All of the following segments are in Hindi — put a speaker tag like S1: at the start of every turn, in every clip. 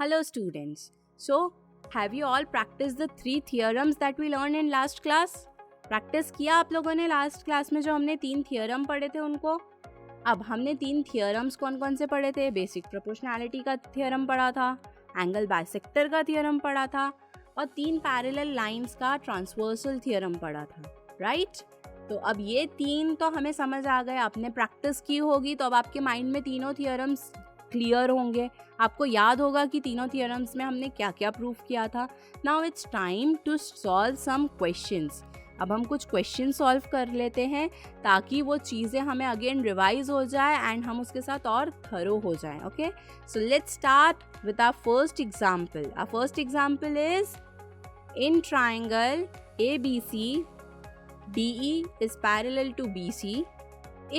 S1: Hello students. So, have you all practiced the 3 theorems that we learned in last class? Practice किया आप लोगों ने लास्ट क्लास में जो हमने 3 थियरम पढ़े थे उनको? अब हमने 3 थियरम्स कौन कौन से पढ़े थे? बेसिक प्रोपोर्शनैलिटी का थियरम पढ़ा था, एंगल बाइसेक्टर का थियरम पढ़ा था और 3 पैरेलल लाइंस का ट्रांसवर्सल थियरम पढ़ा था, राइट? तो अब ये 3 तो हमें समझ आ गए, आपने प्रैक्टिस की होगी तो अब आपके माइंड में तीनों थियरम्स क्लियर होंगे, आपको याद होगा कि तीनों थियरम्स में हमने क्या क्या प्रूव किया था. Now it's time to solve some questions. अब हम कुछ क्वेश्चन सॉल्व कर लेते हैं ताकि वो चीज़ें हमें अगेन रिवाइज हो जाए एंड हम उसके साथ और थरो हो जाएं. Okay, so let's start with our first example. Our first example is in triangle ABC DE is parallel to BC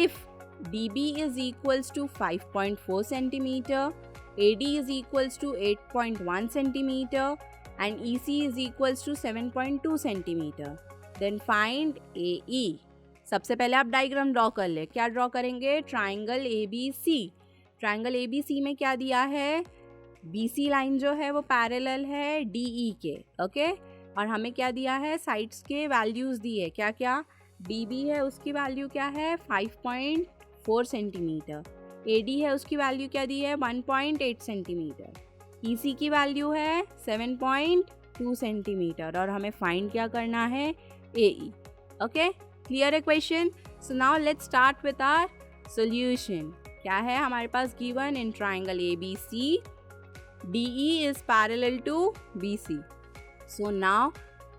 S1: if DB is equals to 5.4 centimeter, AD is equals to 8.1 centimeter and EC is equals to 7.2 centimeter. Then find AE. सबसे पहले आप डायग्राम ड्रॉ कर ले. क्या ड्रॉ करेंगे? Triangle ABC. ट्राइंगल ABC में क्या दिया है? BC लाइन जो है वो पैरेलल है DE के. ओके, और हमें क्या दिया है? साइड्स के वैल्यूज़ दिए. क्या क्या? DB है, उसकी वैल्यू क्या है? 5.4 सेंटीमीटर. AD है, उसकी वैल्यू क्या दी है? 1.8 सेंटीमीटर. EC की वैल्यू है 7.2 सेंटीमीटर और हमें फाइंड क्या करना है? AE. ओके, क्लियर है question? So now let's start with our solution. क्या है हमारे पास given? In triangle ABC DE is parallel to BC. So now,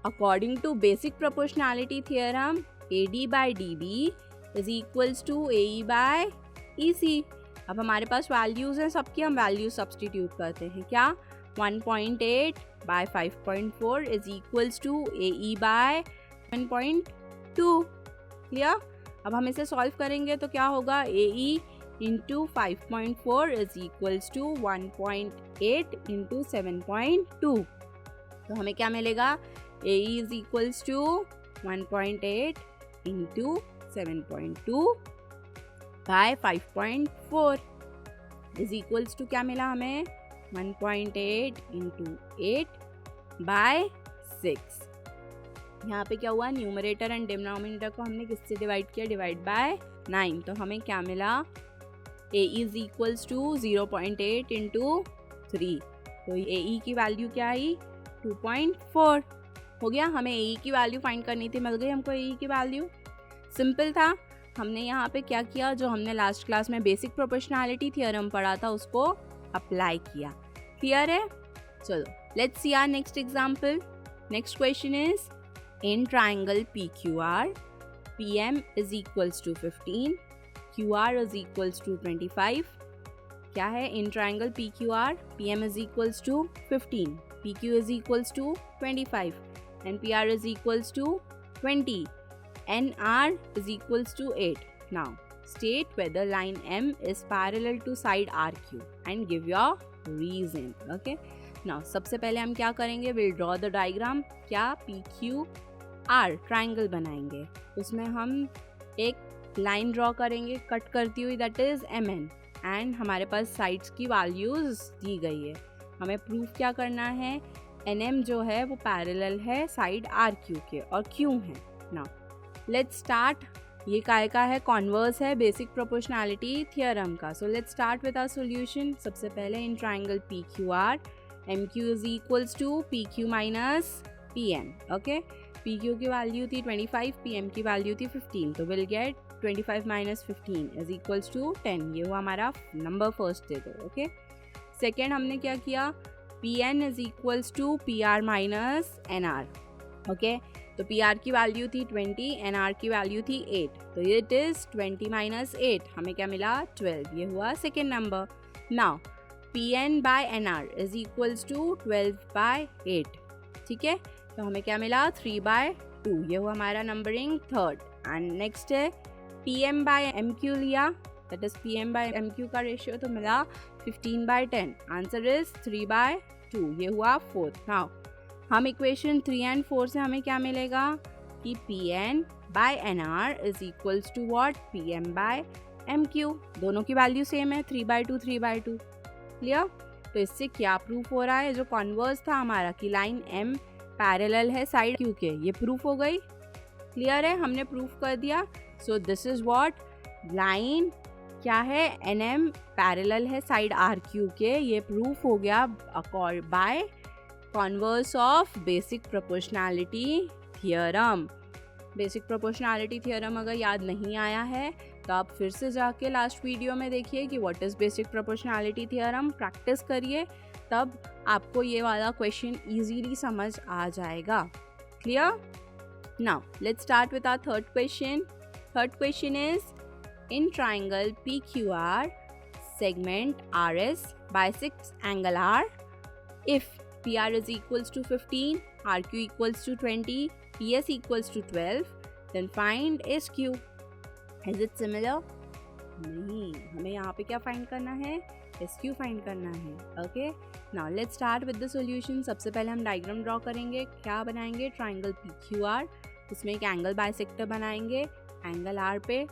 S1: according to basic proportionality theorem, AD by DB is equals to AE by EC. अब हमारे पास वैल्यूज़ हैं, सबकी हम वैल्यू सब्सटीट्यूट करते हैं. क्या? 1.8 by 5.4 is equals to AE by 7.2. Clear? अब हम इसे सॉल्व करेंगे तो क्या होगा? AE into 5.4 is equals to 1.8 into 7.2. तो हमें क्या मिलेगा? AE is equals to 1.8 into 7.2 by 5.4 is equals to क्या मिला हमें? 1.8 इंटू 8 बाय 6. यहाँ पे क्या हुआ? न्यूमरेटर एंड डिनोमिनेटर को हमने किससे डिवाइड किया? Divide by 9. तो हमें क्या मिला? AE is equals to 0.8 into 3. तो AE की वैल्यू क्या आई? 2.4. हो गया. हमें AE की वैल्यू फाइंड करनी थी, मिल गई हमको AE की वैल्यू. सिंपल था. हमने यहाँ पे क्या किया? जो हमने लास्ट क्लास में बेसिक प्रोपोर्शनैलिटी थियरम पढ़ा था उसको अप्लाई किया. क्लियर है? चलो let's see our next example. Next question is in triangle PQR PM is equals to 15, QR is equals to 25. क्या है? In triangle PQR PM is equals to 15, PQ is equals to 25 and PR is equals to 20 and R is equals to 8. Now state whether line M is parallel to side RQ and give your reason. Okay. Now सबसे पहले हम क्या करेंगे? We'll draw the diagram. क्या? PQR ट्राइंगल बनाएंगे. उसमें हम एक लाइन ड्रॉ करेंगे कट करती हुई, दैट इज MN. एंड हमारे पास साइड्स की वैल्यूज़ दी गई है. हमें प्रूफ क्या करना है? NM जो है वो पैरेलल है साइड RQ के और Q है. Now let's start. ये काय का है? कॉन्वर्स है बेसिक प्रोपोर्शनैलिटी थियरम का. So let's start with our solution. सबसे पहले in triangle PQR MQ is equals to PQ minus PM. Okay, PQ की वैल्यू थी 25, PM की वैल्यू थी 15. तो will get 25 minus 15 is equals to 10. ये हुआ हमारा नंबर फर्स्ट दे दो. ओके, सेकेंड हमने क्या किया? PN is equals to PR minus NR. Okay, तो PR की वैल्यू थी 20, NR की वैल्यू थी 8. तो इट इज 20 माइनस 8. हमें क्या मिला? 12. ये हुआ second number. Now PN by NR is equals to 12 by 8. ठीक है, तो हमें क्या मिला? 3/2. ये हुआ हमारा नंबरिंग थर्ड. एंड नेक्स्ट है PM बाय MQ लिया, that is PM by MQ का रेशियो तो मिला 15/10. Answer is 3/2. ये हुआ फोर्थ. नाउ हम इक्वेशन 3 एंड 4 से हमें क्या मिलेगा? कि PN by NR is equals to what? PM by MQ. दोनों की वैल्यू सेम है, 3/2 3/2. क्लियर? तो इससे क्या प्रूफ हो रहा है, जो कॉन्वर्स था हमारा कि लाइन M पैरेलल है साइड Q के, ये प्रूफ हो गई। क्लियर है, हमने प्रूफ कर दिया। So this is what, line क्या है, NM पैरेलल है साइड RQ के, ये प्रूफ हो गया by converse of basic proportionality theorem. Basic proportionality theorem अगर याद नहीं आया है तो आप फिर से जाके लास्ट वीडियो में देखिए कि what is basic proportionality theorem, practice करिए, तब आपको ये वाला क्वेश्चन इजीली समझ आ जाएगा। Clear? Now let's start with our third question. Third question is in triangle PQR segment RS bisects angle R if PR is equals to 15, RQ equals to 20, PS equals to 12, then find SQ. Is it similar? नहीं, हमें यहाँ पे क्या फाइंड करना है, SQ फाइंड करना है। Okay, now let's start with the solution. सबसे पहले हम डायग्राम ड्रॉ करेंगे। क्या बनाएंगे, ट्राइंगल PQR, उसमें एक एंगल बाइसेक्टर बनाएंगे एंगल R पे।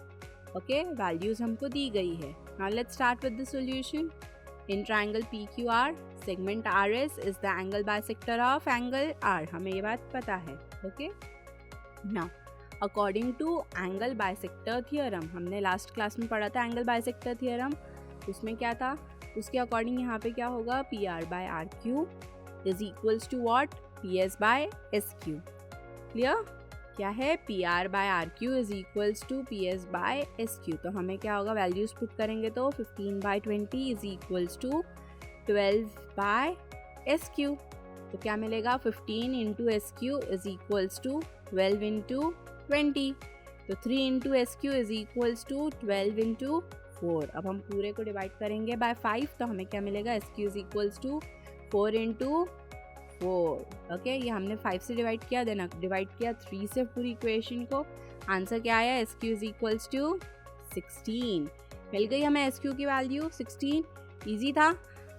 S1: ओके, वैल्यूज हमको दी गई है। Now let's start with the solution. In triangle PQR, segment RS is the angle bisector of angle R. हमें ये बात पता है। Okay, now according to angle bisector theorem, हमने लास्ट क्लास में पढ़ा था एंगल बाइसेक्टर थियरम, उसमें क्या था, उसके अकॉर्डिंग यहाँ पे क्या होगा, PR by RQ is equals to what, PS by SQ। Clear? क्या है, PR by RQ is equals to PS by SQ। तो हमें क्या होगा, वैल्यूज पुट करेंगे तो 15 by 20 is equals to 12 by SQ। तो क्या मिलेगा, 15 into SQ is equals to 12 into 20। तो 3 into SQ is equals to 12 into 4। अब हम पूरे को डिवाइड करेंगे by 5, तो हमें क्या मिलेगा, SQ is equals to 4 into 4। Okay, ये हमने 5 से डिवाइड किया, देन डिवाइड किया 3 से पूरी इक्वेशन को। आंसर क्या आया, SQ इज इक्वल्स टू 16। मिल गई हमें SQ की वैल्यू 16। इजी था,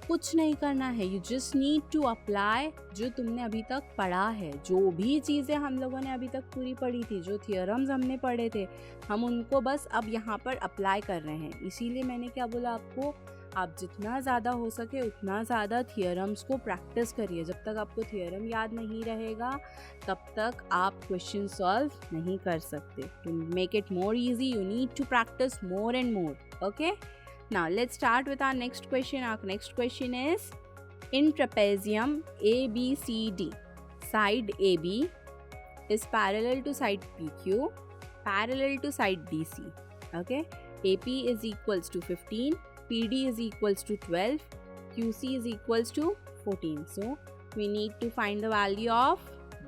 S1: कुछ नहीं करना है, you just need to apply जो तुमने अभी तक पढ़ा है। जो भी चीज़ें हम लोगों ने अभी तक पूरी पढ़ी थी, जो थियरम्स हमने पढ़े थे, हम उनको बस अब यहाँ पर अप्लाई कर रहे हैं। इसीलिए मैंने क्या बोला आपको, आप जितना ज़्यादा हो सके उतना ज़्यादा थियरम्स को प्रैक्टिस करिए। जब तक आपको थियरम याद नहीं रहेगा तब तक आप क्वेश्चन सॉल्व नहीं कर सकते। To make it more easy you need to practice more and more. Okay, now let's start with our next question. Our next question is in trapezium ABCD, side AB is parallel to side PQ, parallel to side DC. Okay, AP is equals to 15, PD is equals to 12, QC is equals to 14. So we need to find the value of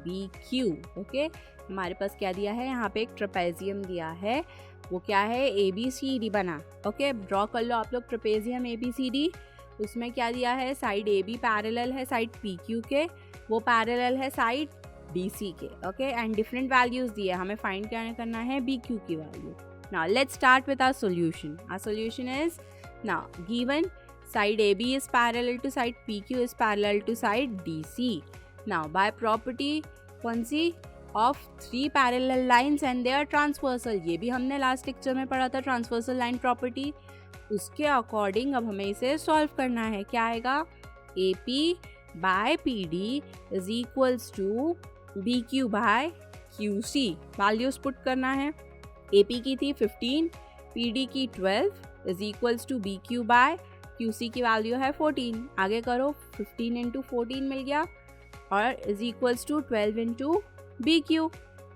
S1: BQ. Okay, हमारे पास क्या दिया है, यहाँ पे एक ट्रेपेजियम दिया है, वो क्या है, ABCD बना। ओके, ड्रॉ कर लो आप लोग ट्रेपेजियम ABCD। उसमें क्या दिया है, साइड AB पैरेलल है साइड PQ के, वो पैरेलल है साइड DC के। ओके, एंड डिफरेंट वैल्यूज दिए, हमें फाइंड क्या करना है, BQ की वैल्यू। Now let's start with our solution. Our solution is, now given side AB is parallel to side PQ is parallel to side DC. Now by property कौन सी, of 3 parallel lines and they are transversal, ये भी हमने लास्ट लेक्चर में पढ़ा था, ट्रांसवर्सल लाइन प्रॉपर्टी। उसके अकॉर्डिंग अब हमें इसे सॉल्व करना है। क्या आएगा, AP by PD is equals to BQ by QC। Values put करना है, AP की थी 15, PD की 12 is equals to BQ by QC की वैल्यू है 14। आगे करो, 15 इंटू 14 मिल गया और is equals to 12 into BQ।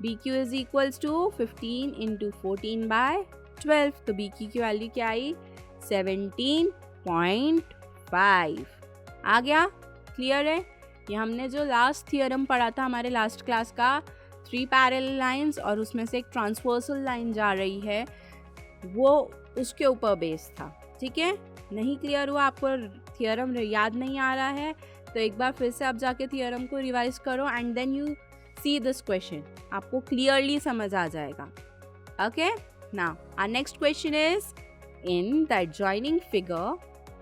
S1: BQ is equals to 15 into 14 by 12। तो BQ की वैल्यू क्या आई, 17.5 आ गया। क्लियर है? ये हमने जो लास्ट थियरम पढ़ा था हमारे लास्ट क्लास का, 3 पैरेलल लाइंस और उसमें से एक ट्रांसवर्सल लाइन जा रही है, वो उसके ऊपर बेस था। ठीक है, नहीं क्लियर हुआ, आपको थियरम याद नहीं आ रहा है, तो एक बार फिर से आप जाके थियरम को रिवाइज करो and then you see this question, आपको क्लियरली समझ आ जाएगा। Okay, now our next question is, in the adjoining figure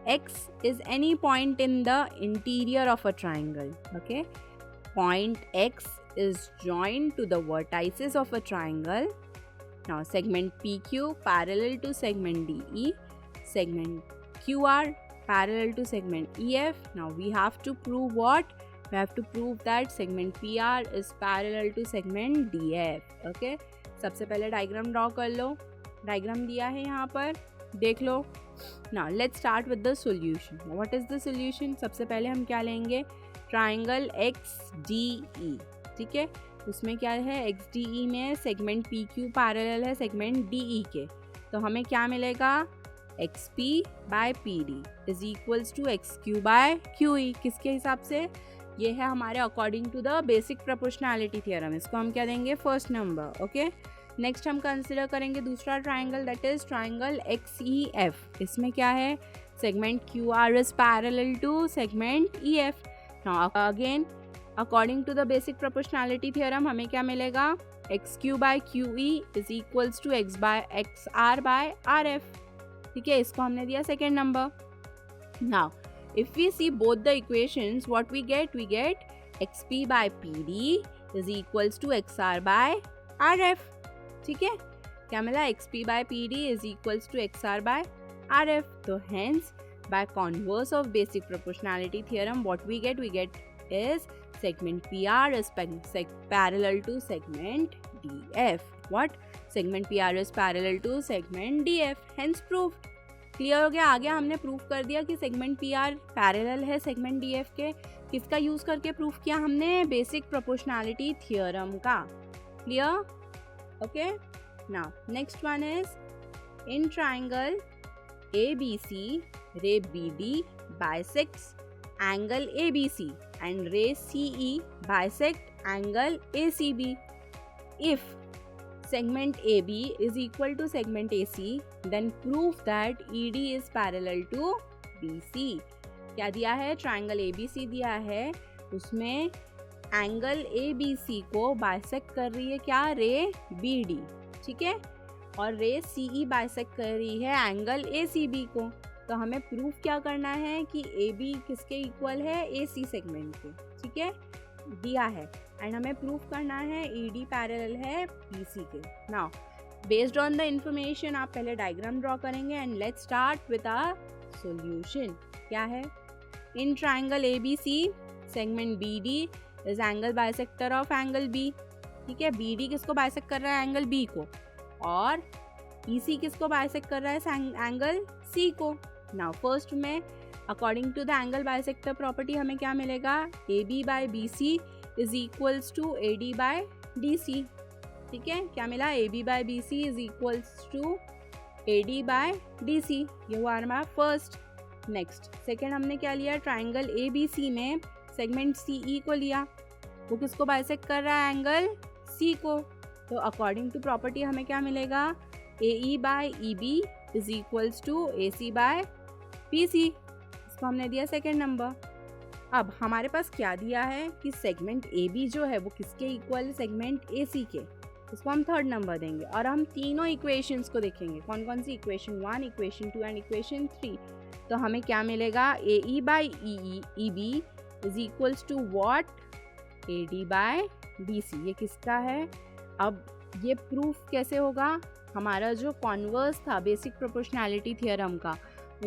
S1: x is any point in the interior of a triangle. Okay, point x is joined to the vertices of a triangle. Now segment PQ parallel to segment DE, segment QR parallel to segment EF. Now we have to prove what? We have to prove that segment PR is parallel to segment DF. Okay? सबसे पहले डायग्राम ड्रॉ कर लो. डायग्राम दिया है यहाँ पर, देख लो. Now let's start with the solution. What is the solution? सबसे पहले हम क्या लेंगे? Triangle XDE. ठीक है, उसमें क्या है? XDE में सेगमेंट PQ पैरेलल है सेगमेंट DE के. तो हमें क्या मिलेगा? XP by PD is equals to XQ by QE. किसके हिसाब से? ये है हमारे according to the basic proportionality theorem. इसको हम क्या देंगे? First number. ओके, नेक्स्ट हम कंसिडर करेंगे दूसरा triangle, that is triangle XEF. इसमें क्या है? Segment QR is parallel to segment EF. Now again according to the basic proportionality theorem हमें क्या मिलेगा? XQ by QE is equals to XR by RF. ठीक है, इसको हमने दिया second number. Now if we see both the equations, what we get XP by PD is equals to XR by RF. ठीक है, क्या मिला? XP by PD is equals to XR by RF. तो hence by converse of basic proportionality theorem what we get is segment PR is parallel to segment DF. What? Segment PR is parallel to segment DF. Hence proved. Clear हो गया? आगे हमने प्रूफ कर दिया कि सेगमेंट PR पैरेलल है सेगमेंट DF के. किसका यूज करके प्रूफ किया हमने? बेसिक प्रोपोर्शनैलिटी थ्योरम का. Clear? Okay, now next one is in triangle ABC रे BD bisects angle ABC and ray CE bisect angle ACB. If segment AB is equal to segment AC, then prove that ED is parallel to BC. क्या दिया है? ट्राइंगल ABC दिया है, उसमें एंगल ABC को बाइसेक्ट कर रही है क्या? रे BD. ठीक है, और रे CE बाइसेक्ट कर रही है एंगल ACB को. तो हमें प्रूफ क्या करना है कि AB किसके इक्वल है? AC सेगमेंट के. ठीक है, दिया है. एंड हमें प्रूफ करना है ED पैरेलल है BC के. Now based on the information आप पहले डायग्राम ड्रॉ करेंगे and let's start with a solution. क्या है? In triangle ABC segment BD is angle bisector of angle B. ठीक है, BD किसको बाइसेक्ट कर रहा है? एंगल B को. और EC किसको बाइसेक्ट कर रहा है? एंगल C को. नाउ फर्स्ट में according to the angle bisector property हमें क्या मिलेगा? AB by BC is equals to AD by DC. ठीक है, क्या मिला? AB by BC is equals to AD by DC. ये हुआ हमारा फर्स्ट. नेक्स्ट सेकेंड हमने क्या लिया? ट्राइंगल ABC में सेगमेंट CE को लिया. वो किसको बाइसेक्ट कर रहा है? एंगल C को. तो अकॉर्डिंग टू प्रॉपर्टी हमें क्या मिलेगा? AE by EB is equals to AC by PC. इसको हमने दिया सेकेंड नंबर. अब हमारे पास क्या दिया है कि सेगमेंट AB जो है वो किसके इक्वल? सेगमेंट AC के. इसको हम थर्ड नंबर देंगे और हम तीनों इक्वेशंस को देखेंगे. कौन कौन सी? Equation 1, equation 2 and equation 3. तो हमें क्या मिलेगा? AE by EB is equals to what? AD by BC. ये किसका है? अब ये प्रूफ कैसे होगा? हमारा जो कॉन्वर्स था बेसिक प्रोपोर्शनैलिटी थ्योरम का,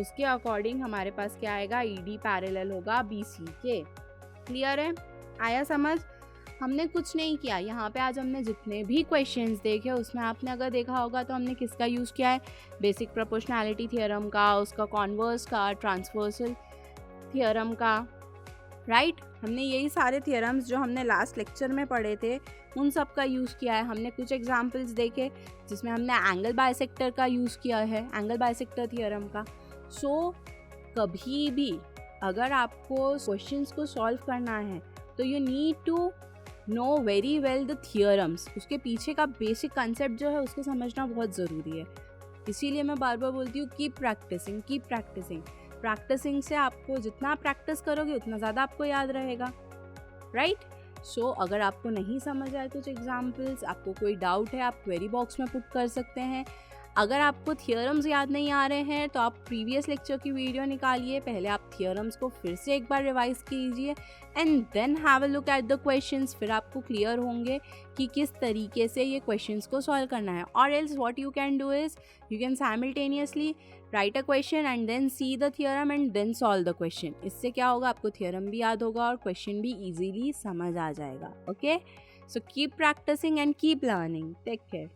S1: उसके अकॉर्डिंग हमारे पास क्या आएगा? ED पैरेलल होगा BC के. क्लियर है? आया समझ? हमने कुछ नहीं किया यहाँ पे. आज हमने जितने भी क्वेश्चंस देखे उसमें आपने अगर देखा होगा तो हमने किसका यूज़ किया है? बेसिक प्रोपोर्शनैलिटी थ्योरम का, उसका कॉन्वर्स का, ट्रांसवर्सल थ्योरम का. राइट, हमने यही सारे थ्योरम्स जो हमने लास्ट लेक्चर में पढ़े थे उन सब का यूज़ किया है. हमने कुछ एग्जांपल्स देखे जिसमें हमने एंगल बाइसेक्टर का यूज़ किया है, एंगल बाइसेक्टर थ्योरम का. सो कभी भी अगर आपको क्वेश्चंस को सॉल्व करना है तो you need to know very well the theorems. उसके पीछे का बेसिक कंसेप्ट जो है उसको समझना बहुत ज़रूरी है. इसीलिए मैं बार बार बोलती हूँ keep practicing, keep practicing. Practicing से आपको जितना प्रैक्टिस करोगे उतना ज़्यादा आपको याद रहेगा. राइट? सो अगर आपको नहीं समझ आए कुछ एग्जाम्पल्स, आपको कोई डाउट है, आप क्वेरी बॉक्स में पुट कर सकते हैं. अगर आपको थियोरम्स याद नहीं आ रहे हैं तो आप प्रीवियस लेक्चर की वीडियो निकालिए, पहले आप थियोरम्स को फिर से एक बार रिवाइज कीजिए and then have a look at the questions. फिर आपको क्लियर होंगे कि किस तरीके से ये क्वेश्चंस को सॉल्व करना है. और else what you can do is you can simultaneously write a question and then see the theorem and then solve the question. इससे क्या होगा, आपको थियरम भी याद होगा और क्वेश्चन भी इजीली समझ आ जाएगा. Okay, so keep practicing and keep learning. Take care.